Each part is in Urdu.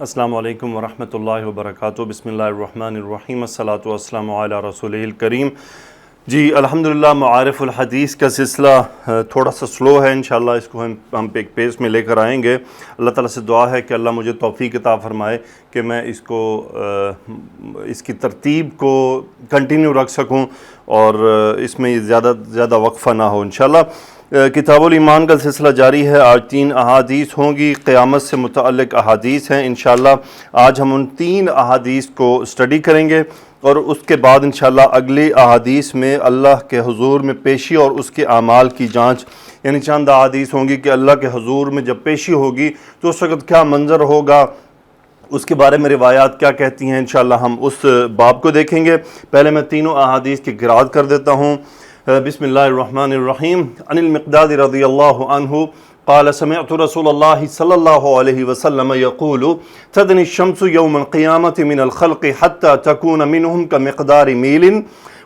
السلام علیکم ورحمۃ اللہ وبرکاتہ۔ بسم اللہ الرحمن الرحیم، الصلاۃ والسلام علی رسول الکریم۔ جی الحمدللہ معارف الحدیث کا سلسلہ تھوڑا سا سلو ہے، انشاءاللہ اس کو ہم ایک پیس میں لے کر آئیں گے۔ اللہ تعالیٰ سے دعا ہے کہ اللہ مجھے توفیق عطا فرمائے کہ میں اس کی ترتیب کو کنٹینیو رکھ سکوں اور اس میں زیادہ وقفہ نہ ہو انشاءاللہ۔ کتاب الایمان کا سلسلہ جاری ہے۔ آج 3 احادیث ہوں گی، قیامت سے متعلق احادیث ہیں انشاءاللہ۔ آج ہم ان 3 احادیث کو اسٹڈی کریں گے اور اس کے بعد انشاءاللہ اگلی احادیث میں اللہ کے حضور میں پیشی اور اس کے اعمال کی جانچ، یعنی چند احادیث ہوں گی کہ اللہ کے حضور میں جب پیشی ہوگی تو اس وقت کیا منظر ہوگا، اس کے بارے میں روایات کیا کہتی ہیں، انشاءاللہ ہم اس باب کو دیکھیں گے۔ پہلے میں تینوں احادیث کی قرأت کر دیتا ہوں۔ بسم اللہ الرحمن الرحیم۔ عن المقداد رضی اللہ عنہ قال سمعت رسول اللہ صلی اللہ علیہ وسلم یقول تدنی الشمس یوم القیامت من الخلق حتی تکون منہم کمقدار میل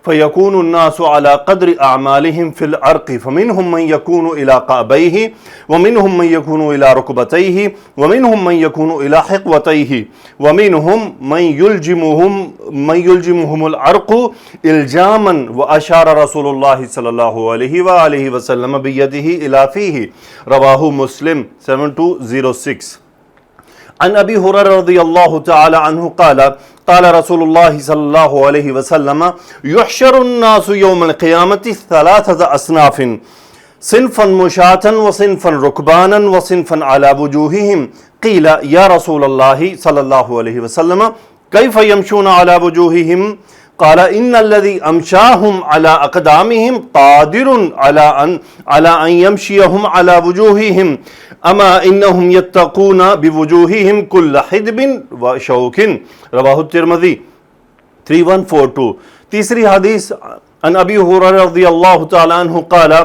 فیکون الناس على قدر اعمالهم في العرق فمنهم من يكون الى قعبيه ومنهم من يكون الى ركبتيه ومنهم من يكون الى حقوتيه ومنهم من يلجمهم العرق الجاما واشار رسول الله صلى الله عليه وآله وسلم بيده الى فيه رواه مسلم 7206۔ عن ابی ہریرہ رضی اللہ تعالی عنہ قال قال رسول اللہ صلی اللہ علیہ وسلم یحشر الناس یوم القیامت 3 اصناف صنفا مشاة وصنفا رکبانا وصنفا على وجوہہم قیل یا رسول اللہ صلی اللہ علیہ وسلم کیف یمشون على وجوہہم قال ان الذي امشاهم على اقدامهم قادر على ان يمشيهم على وجوههم اما انهم يتقون بوجوههم كل حدب وشوك رواه الترمذی 3142۔ تیسری حدیث عن ابی ہریرہ رضی اللہ تعالی عنہ قال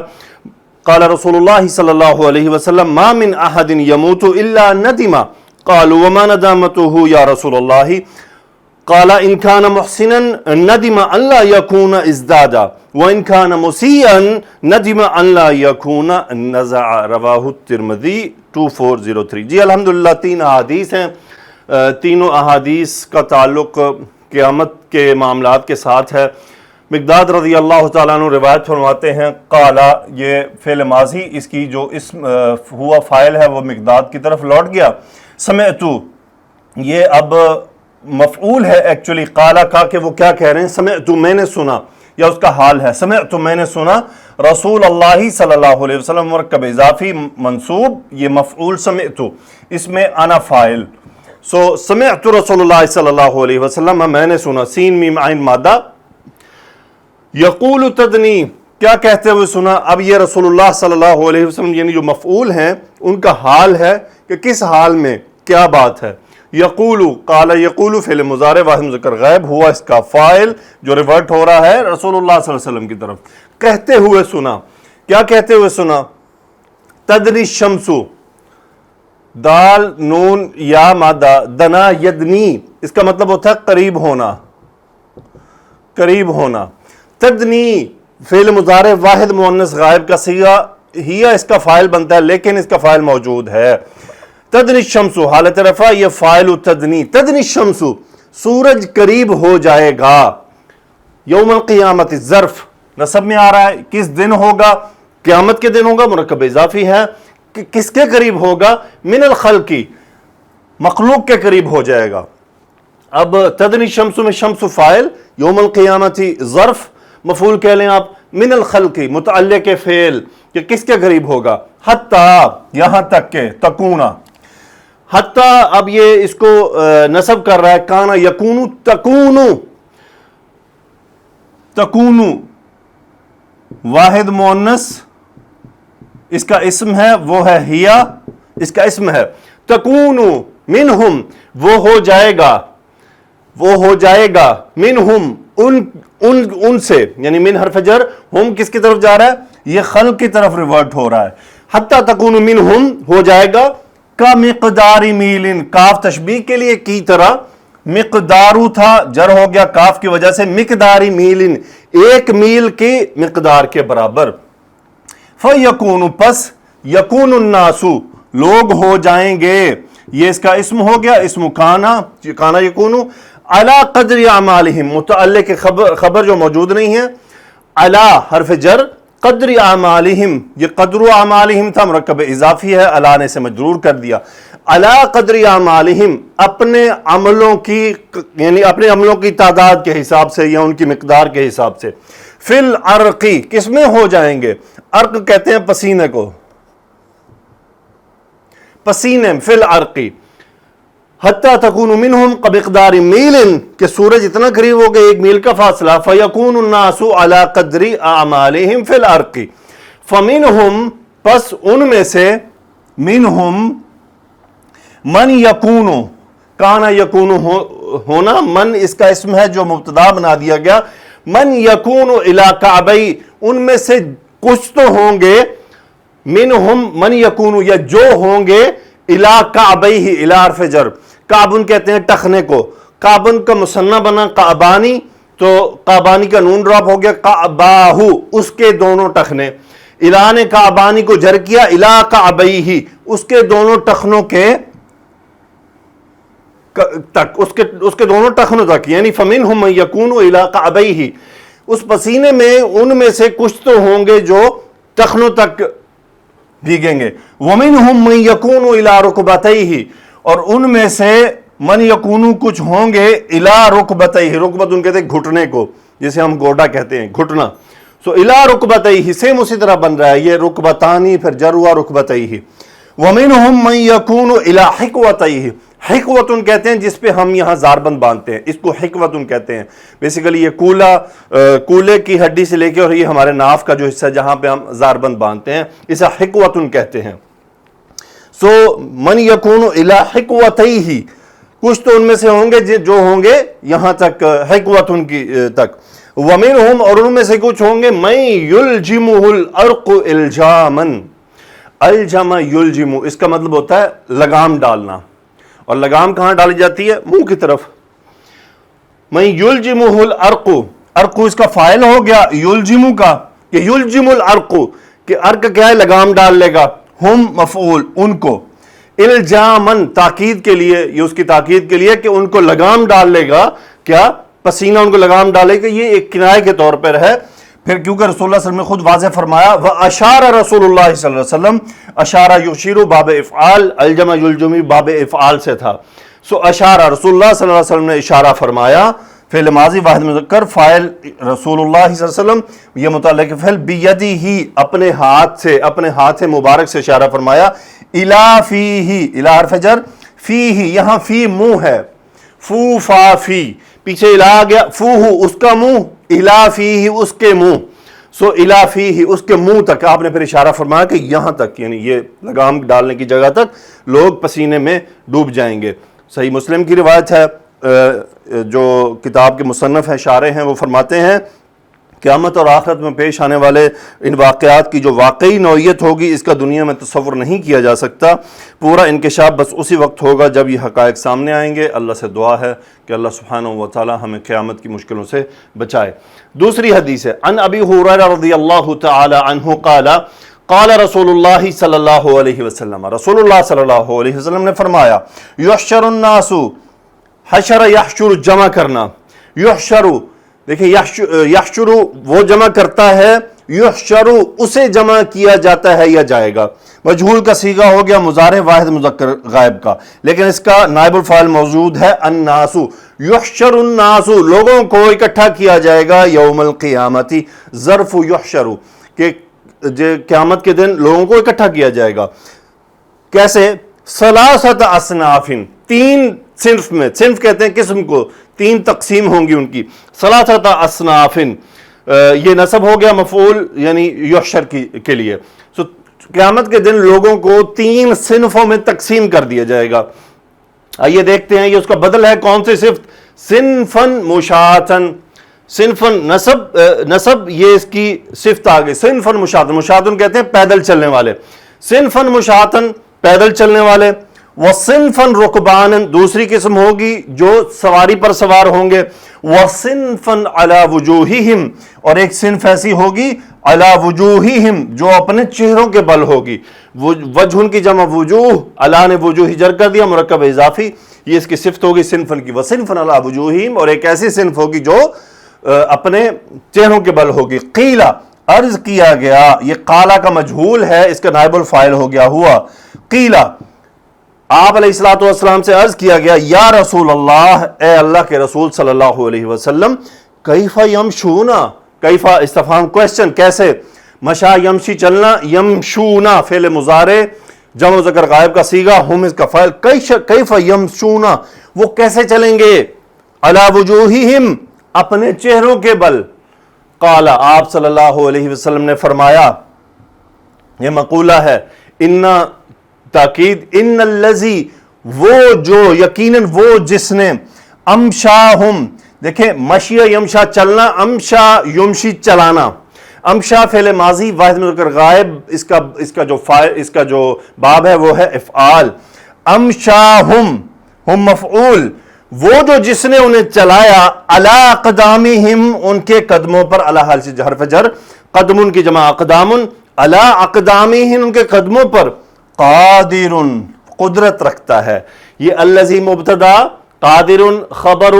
قال رسول اللہ صلی اللہ علیہ وسلم ما من احد يموت الا ندم قالوا وما ندامته یا رسول اللہ قال ان كان محسنا ندم ان لا يكون ازدادا وان كان مسيئا ندم ان لا يكون نزع رواه الترمذی 2403۔ جی الحمدللہ 3 احادیث ہیں، تینوں احادیث کا تعلق قیامت کے معاملات کے ساتھ ہے۔ مقداد رضی اللہ تعالیٰ عنہ روایت فرماتے ہیں قالا، یہ فعل ماضی، اس کی جو اسم ہوا فاعل ہے وہ مقداد کی طرف لوٹ گیا۔ سمعتو، یہ اب مفعول ہے ایکچولی قالا کا، کہ وہ کیا کہہ رہے ہیں، سمعتو میں نے سنا، یا اس کا حال ہے سمعتو میں نے سنا رسول اللہ صلی اللہ علیہ وسلم، مرکب اضافی منصوب، یہ مفعول سمعتو، اس میں انا فاعل، سمعت رسول اللہ صلی اللہ علیہ وسلم میں نے سنا، سین میم عین مادہ، یقول تدنی کیا کہتے ہوئے سنا۔ اب یہ رسول اللہ صلی اللہ علیہ وسلم یعنی جو مفعول ہیں ان کا حال ہے کہ کس حال میں کیا بات ہے۔ یقول، قال یقول فعل مضارع واحد مذکر غائب، ہوا اس کا فاعل جو ریورٹ ہو رہا ہے رسول اللہ صلی اللہ علیہ وسلم کی طرف، کہتے ہوئے سنا۔ کیا کہتے ہوئے سنا؟ تدنی الشمس، دال نون یا مادہ، دنا یدنی، اس کا مطلب ہوتا ہے قریب ہونا، قریب ہونا۔ تدنی فعل مضارع واحد مؤنث غائب کا صیغہ، ہی اس کا فاعل بنتا ہے لیکن اس کا فاعل موجود ہے۔ تدنی الشمس حالت رفع، یہ فاعل تدنی، تدنی الشمس سورج قریب ہو جائے گا، یوم القیامت ظرف نصب میں آ رہا ہے، کس دن ہوگا؟ قیامت کے دن ہوگا، مرکب اضافی ہے، کس کے قریب ہوگا؟ من الخلق، مخلوق کے قریب ہو جائے گا۔ اب تدنی الشمس میں شمس فاعل، یوم القیامت ظرف، مفعول کہہ لیں آپ، من الخلق متعلق فعل کہ کس کے قریب ہوگا، حتی یہاں تک کہ، تکونا، حتی اب یہ اس کو نصب کر رہا ہے، کانا یکونو تکونو، تکونو واحد مؤنث، اس کا اسم ہے وہ ہے ہیا، اس کا اسم ہے تکونو منہم، وہ ہو جائے گا، وہ ہو جائے گا، منہم ان سے، یعنی من حرف جر، ہم کس کی طرف جا رہا ہے؟ یہ خلق کی طرف ریورٹ ہو رہا ہے۔ حتی تکونو منہم ہو جائے گا، کا مقدار میل، کاف تشبیہ کے لیے کی طرح، مقدارو تھا جر ہو گیا کاف کی وجہ سے، مقداری میل، 1 میل کی مقدار کے برابر۔ فیکون پس یکون الناس لوگ ہو جائیں گے یہ اس کا اسم ہو گیا، اسم کانا، کانا یکونو، علی قدر اعمالہم، متعلق خبر جو موجود نہیں ہے، علی حرف جر، قدر اعمالہم، یہ قدر اعمالہم تھا، مرکب اضافی ہے، علی نے سے مجرور کر دیا، علی قدر اعمالہم، اپنے عملوں کی، یعنی اپنے عملوں کی تعداد کے حساب سے یا ان کی مقدار کے حساب سے، فی العرقی، کس میں ہو جائیں گے؟ عرق کہتے ہیں پسینے کو، پسینے، فی العرقی، حتیٰ تکون منہم بمقدار میل، کہ سورج اتنا قریب ہو گئے 1 میل کا فاصلہ، فیکون الناس علی قدر اعمالہم فی العرقی، فمنہم، پس ان میں سے، منہم من یکون، کانا یکون ہونا، من اس کا اسم ہے جو مبتدا بنا دیا گیا، من یکون الی کعبی، ان میں سے کچھ تو ہوں گے، منہم من یکون، یا جو ہوں گے، الی کعبیہ، الی حرف جر، کعبن کہتے ہیں ٹخنے کو، کعبن کا مثنیٰ بنا کعبانی، تو کعبانی کا نون ڈراپ ہو گیا، کعباہو، اس کے دونوں ٹخنے، الی نے کعبانی کو جر کیا، الی کعبیہ، اس کے دونوں ٹخنوں کے تک، اس کے دونوں ٹخنوں تک، یعنی فمنہم من یکون الی کعبیہ، اس پسینے میں ان میں سے کچھ تو ہوں گے جو ٹخنوں تک بھیگیں گے، ومنہم من یکون الی رکبتیہ، اور ان میں سے من یکون کچھ ہوں گے الی رکبتیہ، رکبت ان کہتے ہیں گھٹنے کو، جسے ہم گوڈا کہتے ہیں، گھٹنا، سو الی رکبتیہ، سیم اسی طرح بن رہا ہے، یہ رکبتانی پھر جر ہوا رکبتیہ، ومنہم من یکون الی حکوتیہ، حکوتن کہتے ہیں جس پہ ہم یہاں زاربند باندھتے ہیں، اس کو حکوتن کہتے ہیں، بیسیکلی یہ کولے کی ہڈی سے لے کے، اور یہ ہمارے ناف کا جو حصہ جہاں پہ ہم زاربند باندھتے ہیں، اسے حکوتن کہتے ہیں۔ سو من یکون الی حکوتیہ، کچھ تو ان میں سے ہوں گے جو ہوں گے یہاں تک، حکوتن کی تک، ومنہم، اور ان میں سے کچھ ہوں گے، من یلجمہ العرق الجاما، الجم یلجم، اس کا مطلب ہوتا ہے لگام ڈالنا، اور لگام کہاں ڈالی جاتی ہے؟ منہ کی طرف، من یلجمہ العرق، عرق اس کا فاعل ہو گیا، یلجم کا، کہ یلجم العرق، کہ عرق کیا ہے؟ لگام ڈال لے گا، ہم مفعول، ان کو، الجامن، تاکید کے لیے، یہ اس کی تاکید کے لیے کہ ان کو لگام ڈال لے گا، کیا؟ پسینہ ان کو لگام ڈالے گا، یہ ایک کنایہ کے طور پر ہے، پھر کیونکہ رسول اللہ صلی اللہ علیہ وسلم نے خود واضح فرمایا، وَأَشَارَ رسول اللہ صلی اللہ علیہ وسلم، اشارہ یشیرو باب افعال، الجمع یلجمی باب افعال سے تھا، سو اشارہ، رسول اللہ صلی اللہ علیہ وسلم نے اشارہ فرمایا، فعل ماضی واحد مذکر، فاعل رسول اللہ صلی اللہ علیہ وسلم، یہ متعلق فعل، بیدیہ، اپنے ہاتھ سے، اپنے ہاتھ مبارک سے اشارہ فرمایا، الی فیہ، الی حرف جر، فیہ، یہاں فی منہ ہے، فو فا فی، پیچھے الی آ گیا، فوہ اس کا منہ، الی فیہ اس کے منہ، سو الی فیہ اس کے منہ تک آپ نے پھر اشارہ فرمایا کہ یہاں تک، یعنی یہ لگام ڈالنے کی جگہ تک لوگ پسینے میں ڈوب جائیں گے۔ صحیح مسلم کی روایت ہے، جو کتاب کے مصنف ہیں، شارح ہیں، وہ فرماتے ہیں قیامت اور آخرت میں پیش آنے والے ان واقعات کی جو واقعی نوعیت ہوگی، اس کا دنیا میں تصور نہیں کیا جا سکتا، پورا انکشاف بس اسی وقت ہوگا جب یہ حقائق سامنے آئیں گے۔ اللہ سے دعا ہے کہ اللہ سبحانہ و تعالی ہمیں قیامت کی مشکلوں سے بچائے۔ دوسری حدیث ہے، عن ابی ہریرہ رضی اللہ تعالی عنہ قال قال رسول اللہ صلی اللہ علیہ وسلم، رسول اللہ صلی اللہ علیہ وسلم نے فرمایا، یحشر الناس، حشر یحشر جمع کرنا، یحشر، دیکھیں یحشر وہ جمع کرتا ہے، یحشر اسے جمع کیا جاتا ہے یا جائے گا، مجہول کا صیغہ ہو گیا مضارع واحد مذکر غائب کا، لیکن اس کا نائب الفاعل موجود ہے الناس، یحشر الناس، لوگوں کو اکٹھا کیا جائے گا، یوم القیامت، ظرف یحشر، کہ قیامت کے دن لوگوں کو اکٹھا کیا جائے گا، کیسے؟ ثلاثۃ اصناف، 3 صنف میں، صنف کہتے ہیں قسم کو، 3 تقسیم ہوں گی ان کی، ثلاثۃ اصناف، یہ نصب ہو گیا مفعول یعنی یحشر کے لیے، سو قیامت کے دن لوگوں کو 3 صنفوں میں تقسیم کر دیا جائے گا۔ آئیے دیکھتے ہیں، یہ اس کا بدل ہے کون سی صفت؟ صنفن مشاطن، صنفن نصب یہ اس کی صفت آ گئی، صنفن مشاطن، مشاطن کہتے ہیں پیدل چلنے والے، صنفن مشاطن پیدل چلنے والے، وصنفن رکبانن دوسری قسم ہوگی جو سواری پر سوار ہوں گے، وصنفن علی وجوہہم اور ایک صنف ایسی ہوگی علی وجوہہم جو اپنے چہروں کے بل ہوگی. وجہ کی جمع وجوہ، علی نے وجوہ جر کر دیا مرکب اضافی، یہ اس کی صفت ہوگی صنفن کی. وصنفن علی وجوہہم، اور ایک ایسی صنف ہوگی جو اپنے چہروں کے بل ہوگی. قیل عرض کیا گیا، یہ قالا کا مجہول ہے، اس کا نائب الفاعل ہو گیا ہوا. قیل آپ علیہ الصلوۃ والسلام سے عرض کیا گیا، یا رسول اللہ، اے اللہ کے رسول صلی اللہ علیہ وسلم، کیف یمشون، کیف استفہام کوسچن، کیسے؟ مشا یمشی چلنا، یمشونا فعل مضارع جمع ذکر غائب کا صیغہ، ہم اس کا فاعل. کیف یمشون، وہ کیسے چلیں گے؟ علی وجوہہم اپنے چہروں کے بل. قال آپ صلی اللہ علیہ وسلم نے فرمایا، یہ مقولہ ہے، ان تاکید، ان الذی وہ جو، یقیناً وہ جس نے، امشاہم، دیکھیں مشی یمشا چلنا، امشا یمشی چلانا. امشا فعل ماضی واحد مذکر غائب، اس کا جو باب ہے وہ ہے افعال. امشاہم، ہم مفعول، وہ جو جس نے انہیں چلایا، علی اقدامہم ان کے قدموں پر، علی حال سے حرف جر، قدم کی جمع اقدام، علی اقدامہم ان کے قدموں پر، قادر قدرت رکھتا ہے. یہ الذی مبتدا، قادر خبر،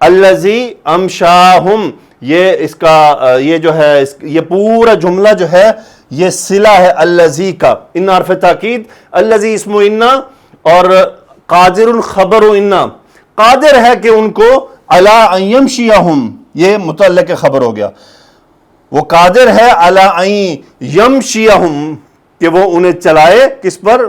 الذی امشاہم یہ اس کا یہ جو ہے یہ پورا جملہ جو ہے یہ صلہ ہے الذی کا. ان حرف تاکید، الذی اسم ان، اور قادر خبر ان، قادر ہے کہ ان کو، علی ان یمشیہم یہ متعلق خبر ہو گیا، وہ قادر ہے علی ان یمشیہم کہ وہ انہیں چلائے، کس پر؟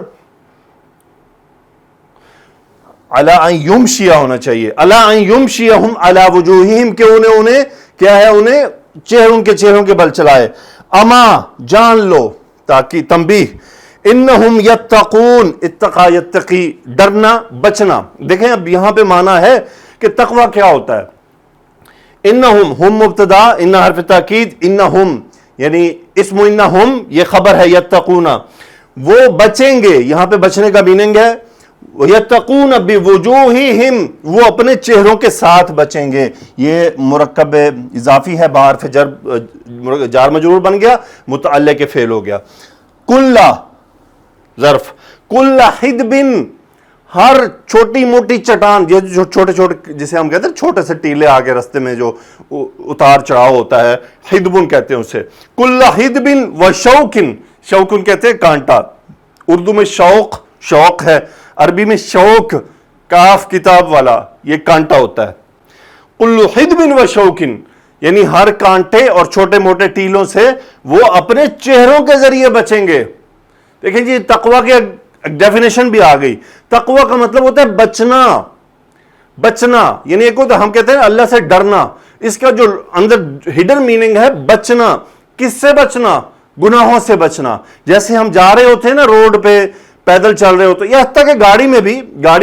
علی ان یمشیہ ہونا چاہیے، علی ان یمشیہم علی وجوہہم کہ انہیں کیا ہے، انہیں ان کے چہروں کے بل چلائے. اما جان لو، تاکہ تنبیہ، انہم یتقون، اتقا یتقی ڈرنا بچنا. دیکھیں اب یہاں پہ معنی ہے کہ تقوی کیا ہوتا ہے. انہم، ہم مبتدا، ان حرف تاکید، انہم یعنی اسم انہم یہ خبر ہے، یتقون وہ بچیں گے، یہاں پہ بچنے کا میننگ ہے یتقون بوجوہہم وہ اپنے چہروں کے ساتھ بچیں گے. یہ مرکب اضافی ہے، بحرف جار مجرور بن گیا، متعلق فعل ہو گیا. کل ظرف، کل حدب ہر چھوٹی موٹی چٹان، جو چھوٹے چھوٹے جسے ہم کہتے ہیں چھوٹے سے ٹیلے آگے رستے میں جو اتار چڑھاؤ ہوتا ہے، حدبن کہتے ہیں اسے. کل حدب و شوکن، شوکن کہتے ہیں کانٹا، اردو میں شوق شوق ہے، عربی میں شوق کاف کتاب والا یہ کانٹا ہوتا ہے. کل حدب و شوکن یعنی ہر کانٹے اور چھوٹے موٹے ٹیلوں سے وہ اپنے چہروں کے ذریعے بچیں گے. دیکھیں جی تقوی کی ڈیفینیشن بھی آ گئی. تقوی کا مطلب ہوتا ہے بچنا، بچنا یعنی ایک ہوتا ہے ہم کہتے ہیں اللہ سے ڈرنا، اس کا جو اندر ہڈن میننگ ہے بچنا. کس سے بچنا؟ گناہوں سے بچنا. جیسے ہم جا رہے ہوتے ہیں نا روڈ پہ، پیدل چل رہے ہوتے ہیں، یا حتیٰ کہ گاڑی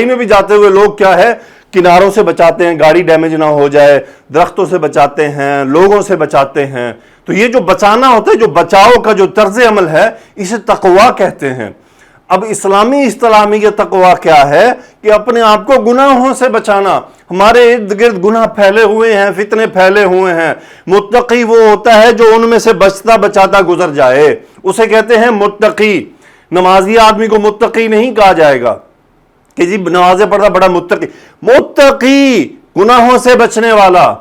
میں بھی جاتے ہوئے لوگ کیا ہے کناروں سے بچاتے ہیں، گاڑی ڈیمیج نہ ہو جائے، درختوں سے بچاتے ہیں، لوگوں سے بچاتے ہیں. تو یہ جو بچانا ہوتا ہے، جو بچاؤ کا جو طرز عمل ہے، اسے تقوی کہتے ہیں. اب اسلامی اصطلاح میں یہ تقوی کیا ہے کہ اپنے آپ کو گناہوں سے بچانا. ہمارے ارد گرد گناہ پھیلے ہوئے ہیں، فتنے پھیلے ہوئے ہیں. متقی وہ ہوتا ہے جو ان میں سے بچتا بچاتا گزر جائے، اسے کہتے ہیں متقی. نمازی آدمی کو متقی نہیں کہا جائے گا کہ جی نمازیں پڑھتا بڑا متقی. متقی گناہوں سے بچنے والا،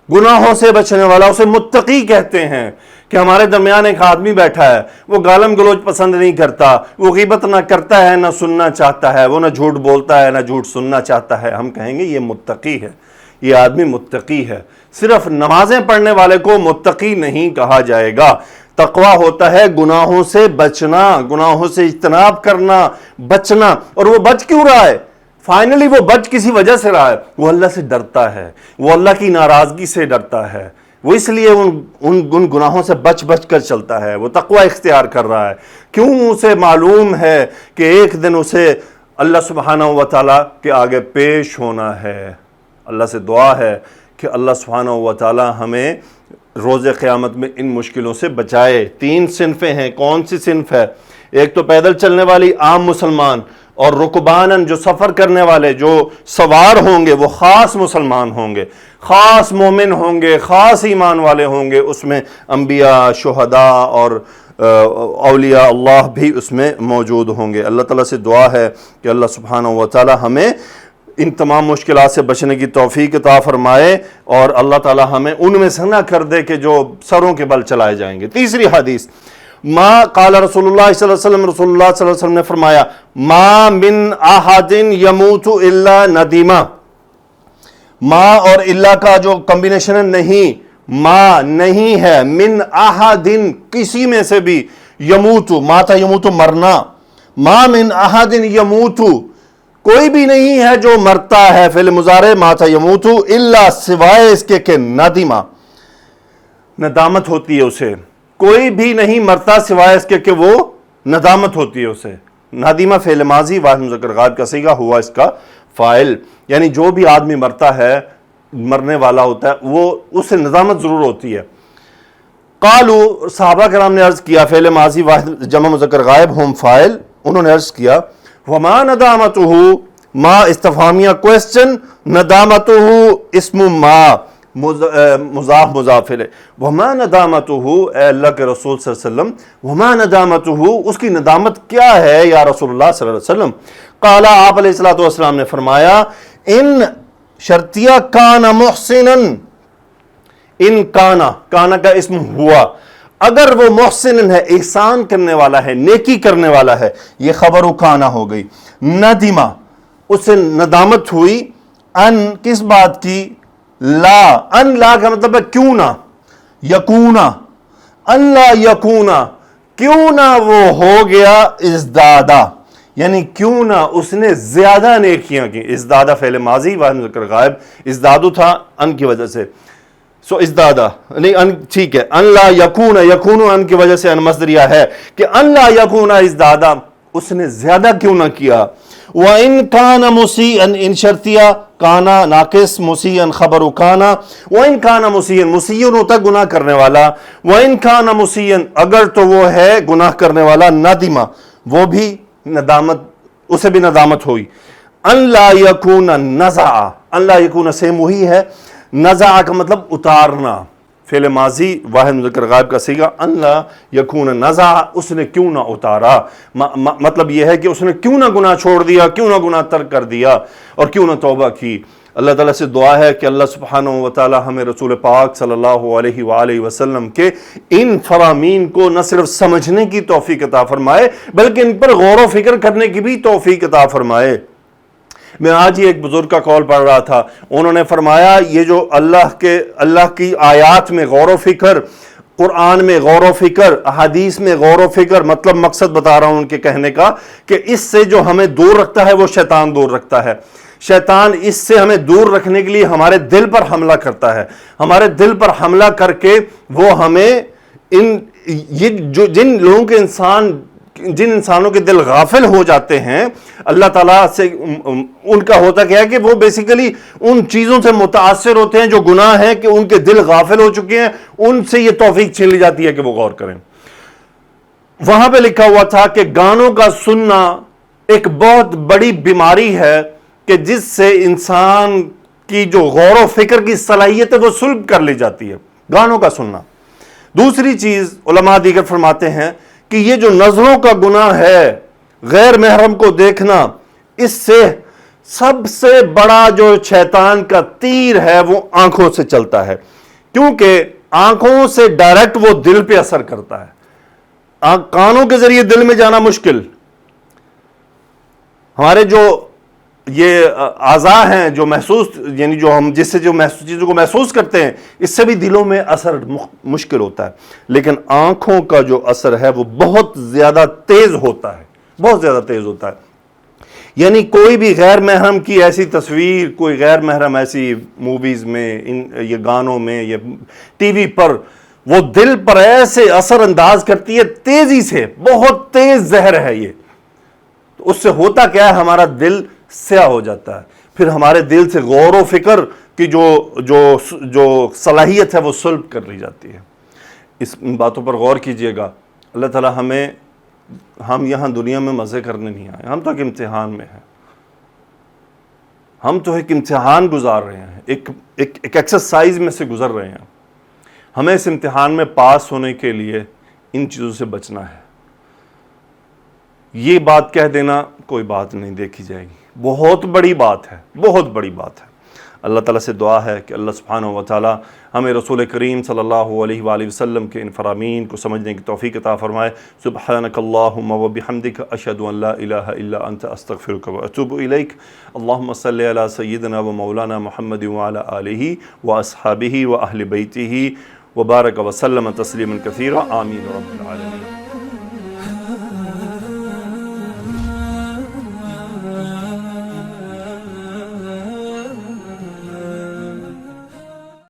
گناہوں سے بچنے والا اسے متقی کہتے ہیں. کہ ہمارے درمیان ایک آدمی بیٹھا ہے، وہ گالم گلوچ پسند نہیں کرتا، وہ غیبت نہ کرتا ہے نہ سننا چاہتا ہے، وہ نہ جھوٹ بولتا ہے نہ جھوٹ سننا چاہتا ہے، ہم کہیں گے یہ متقی ہے، یہ آدمی متقی ہے. صرف نمازیں پڑھنے والے کو متقی نہیں کہا جائے گا. تقوی ہوتا ہے گناہوں سے بچنا، گناہوں سے اجتناب کرنا، بچنا. اور وہ بچ کیوں رہا ہے؟ فائنلی وہ بچ کسی وجہ سے رہا ہے، وہ اللہ سے ڈرتا ہے، وہ اللہ کی ناراضگی سے ڈرتا ہے، وہ اس لیے ان گناہوں سے بچ کر چلتا ہے، وہ تقوی اختیار کر رہا ہے. کیوں؟ اسے معلوم ہے کہ ایک دن اسے اللہ سبحانہ و تعالیٰ کے آگے پیش ہونا ہے. اللہ سے دعا ہے کہ اللہ سبحانہ و تعالیٰ ہمیں روز قیامت میں ان مشکلوں سے بچائے. 3 صنفیں ہیں. کون سی صنف ہے؟ ایک تو پیدل چلنے والی عام مسلمان، اور رکبانن جو سفر کرنے والے جو سوار ہوں گے وہ خاص مسلمان ہوں گے، خاص مومن ہوں گے، خاص ایمان والے ہوں گے، اس میں انبیاء، شہداء اور اولیاء اللہ بھی اس میں موجود ہوں گے۔ اللہ تعالیٰ سے دعا ہے کہ اللہ سبحانہ و تعالیٰ ہمیں ان تمام مشکلات سے بچنے کی توفیق عطا فرمائے، اور اللہ تعالیٰ ہمیں ان میں سے نہ کر دے کہ جو سروں کے بل چلائے جائیں گے۔ تیسری حدیث، ما قال رسول اللہ صلی اللہ علیہ وسلم، رسول اللہ صلی اللہ علیہ وسلم نے فرمایا، ما من احد یموت الا ندیمہ۔ ما اور الا کا جو کمبینیشن ہے، نہیں، ما نہیں ہے، من احد کسی میں سے بھی، یموت ماتا یموت مرنا، ما من احد یموت کوئی بھی نہیں ہے جو مرتا ہے، فعل مضارع ماتا یموت، الا سوائے اس کے کہ ندیمہ ندامت ہوتی ہے اسے، کوئی بھی نہیں مرتا سوائے اس کے کہ وہ ندامت ہوتی ہے اسے۔ ندیمہ فعل ماضی واحد مذکر غائب کا صیغہ، ہوا اس کا فاعل، یعنی جو بھی آدمی مرتا ہے، مرنے والا ہوتا ہے، وہ اسے ندامت ضرور ہوتی ہے۔ قالو صحابہ کرام نے عرض کیا، فعل ماضی واحد جمع مذکر غائب ہم فاعل، انہوں نے عرض کیا وما ندامتہ، ما استفہامیہ کوسچن، ندامتہ اسم ما مضاف مضاف الیہ، وما ندامتہ، اے اللہ کے رسول صلی اللہ علیہ وسلم، وما ندامتہ، اس کی ندامت کیا ہے یا رسول اللہ صلی اللہ علیہ وسلم؟ قال، آپ علیہ السلام نے فرمایا، ان شرطیہ کان محسنا، ان کانا، کانا کا اسم ہوا، اگر وہ محسن ہے، احسان کرنے والا ہے، نیکی کرنے والا ہے، یہ خبر کانا ہو گئی۔ ندیمہ، اسے ندامت ہوئی، ان کس بات کی؟ لا، ان لا کا مطلب ہے کیوں نہ، یکونا، ان لا یکونا، کیوں نہ وہ ہو گیا ازدادا، یعنی کیوں نہ اس نے زیادہ نیکیاں کی۔ ازدادا فعل ماضی واحد مذکر غائب، ازدادو تھا ان کی وجہ سے، سو ازدادا نہیں، ان ٹھیک ہے، ان لا یکون، یکون ان کی وجہ سے ان مصدریہ ہے کہ ان لا یکون ازدادا، اس نے زیادہ کیوں نہ کیا۔ وَإِن كَانَ مُسِيئًا، ان شرطیہ، کانا ناقص، مسیئن خبر کانا، وَإِن كَانَ مُسِيئًا، مسیئن ہوتا ہے گناہ کرنے والا، وَإِن كَانَ مُسِيئًا، اگر تو وہ ہے گناہ کرنے والا، ندیمہ، وہ بھی ندامت، اسے بھی ندامت ہوئی۔ ان لا یکون نزع، ان لا یکون سیم وہی ہے، نزع کا مطلب اتارنا، فعل ماضی واحد مذکر غائب کا صیغہ، ان لا یکون نزع، اس نے کیوں نہ اتارا، مطلب یہ ہے کہ اس نے کیوں نہ گناہ چھوڑ دیا، کیوں نہ گناہ ترک کر دیا، اور کیوں نہ توبہ کی۔ اللہ تعالیٰ سے دعا ہے کہ اللہ سبحانہ و تعالی ہمیں رسول پاک صلی اللہ علیہ وآلہ وسلم کے ان فرامین کو نہ صرف سمجھنے کی توفیق عطا فرمائے بلکہ ان پر غور و فکر کرنے کی بھی توفیق عطا فرمائے۔ میں آج ہی ایک بزرگ کا قول پڑھ رہا تھا، انہوں نے فرمایا یہ جو اللہ کی آیات میں غور و فکر، قرآن میں غور و فکر، حدیث میں غور و فکر، مطلب مقصد بتا رہا ہوں ان کے کہنے کا، کہ اس سے جو ہمیں دور رکھتا ہے وہ شیطان دور رکھتا ہے۔ شیطان اس سے ہمیں دور رکھنے کے لیے ہمارے دل پر حملہ کرتا ہے، ہمارے دل پر حملہ کر کے وہ ہمیں جن لوگوں کے جن انسانوں کے دل غافل ہو جاتے ہیں اللہ تعالیٰ سے، ان کا ہوتا کیا ہے کہ وہ بیسیکلی ان چیزوں سے متاثر ہوتے ہیں جو گناہ ہیں، کہ ان کے دل غافل ہو چکے ہیں، ان سے یہ توفیق چھین لی جاتی ہے کہ وہ غور کریں۔ وہاں پہ لکھا ہوا تھا کہ گانوں کا سننا ایک بہت بڑی بیماری ہے کہ جس سے انسان کی جو غور و فکر کی صلاحیت ہے وہ سلب کر لی جاتی ہے، گانوں کا سننا۔ دوسری چیز علماء دیگر فرماتے ہیں کہ یہ جو نظروں کا گناہ ہے، غیر محرم کو دیکھنا، اس سے سب سے بڑا جو شیطان کا تیر ہے وہ آنکھوں سے چلتا ہے، کیونکہ آنکھوں سے ڈائریکٹ وہ دل پہ اثر کرتا ہے، کانوں کے ذریعے دل میں جانا مشکل۔ ہمارے جو یہ اعضاء ہیں جو محسوس، یعنی جو ہم جس سے جو چیزوں کو محسوس کرتے ہیں، اس سے بھی دلوں میں اثر مشکل ہوتا ہے، لیکن آنکھوں کا جو اثر ہے وہ بہت زیادہ تیز ہوتا ہے، بہت زیادہ تیز ہوتا ہے۔ یعنی کوئی بھی غیر محرم کی ایسی تصویر، کوئی غیر محرم ایسی موویز میں، یہ گانوں میں، یہ ٹی وی پر، وہ دل پر ایسے اثر انداز کرتی ہے تیزی سے، بہت تیز زہر ہے یہ۔ تو اس سے ہوتا کیا ہے، ہمارا دل سیاہ ہو جاتا ہے، پھر ہمارے دل سے غور و فکر کی جو صلاحیت ہے وہ سلب کر لی جاتی ہے۔ ان باتوں پر غور کیجئے گا۔ اللہ تعالی ہمیں ہم یہاں دنیا میں مزے کرنے نہیں آئے، ہم تو ایک امتحان میں ہیں، ہم تو ایک امتحان گزار رہے ہیں، ایک ایکسرسائز میں سے گزر رہے ہیں. ہمیں اس امتحان میں پاس ہونے کے لیے ان چیزوں سے بچنا ہے. یہ بات کہہ دینا کوئی بات نہیں، دیکھی جائے گی، بہت بڑی بات ہے، بہت بڑی بات ہے. اللہ تعالیٰ سے دعا ہے کہ اللہ سبحانہ و تعالیٰ ہمیں رسول کریم صلی اللہ علیہ وآلہ وسلم کے ان فرامین کو سمجھنے کی توفیق عطا فرمائے. سبحانک اللہم و بحمدک، اشہد ان لا الہ الا انت، استغفرک و اتوب الیک. اللہم صلی علی سیدنا و مولانا محمد وعلی آلہ و اصحابہ و اہل بیتہ وبارک وسلم تسلیما کثیرا. آمین رب العالمین.